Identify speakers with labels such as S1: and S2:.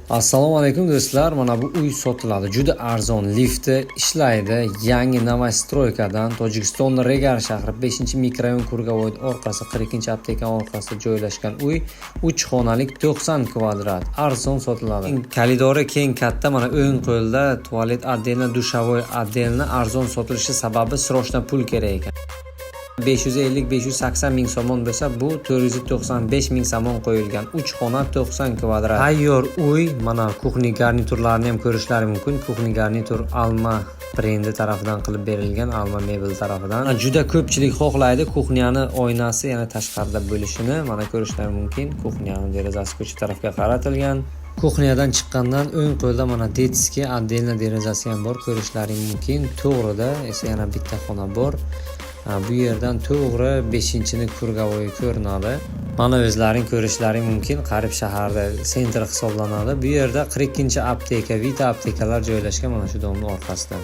S1: Assalomu alaykum do'stlar. Mana bu uy sotiladi. Juda arzon, lifti ishlaydi. Yangi Novostroykadan Tojikiston Regar shahri 5-mikrorayon Kurgavoy orqasi 42-apteka orqasida joylashgan uy 3 xonalik 90 kvadrat. Arzon sotiladi. Koridori keng, katta, mana o'ng qo'lda tualet отдельно, dushovoy отдельно arzon sotilishi sababi srochna pul kerak ekan. 550-580 ming somon bo'lsa, bu 495 ming somon qo'yilgan. 3 xona 90 kvadrat. Tayyor uy. Mana kuxni garniturlarini ham ko'rishlari mumkin. Kuxni garnitur Alma brendi tarafidan qilib berilgan, Alma mebel tarafidan. Juda ko'pchilik xohlaydi kuxnyani oynasi yana tashqarida bo'lishini. Mana ko'rishlari mumkin. Kuxnyani derazasi ko'cha tarafga qaratilgan. Kuxnyadan chiqqandan o'ng qo'lda mana detskiy отдельно derazasi ham bor, ko'rishlari mumkin. To'g'rida esa yana bitta xona bor. Bu yerdan to'g'ri 5-ni Kurgavoy ko'rinadi. Mana o'zlaring ko'rishlari mumkin. Qarib shaharda sentr hisoblanadi. Bu yerda 42-apteka, Vita aptekalar joylashgan mana shu domning orqasida.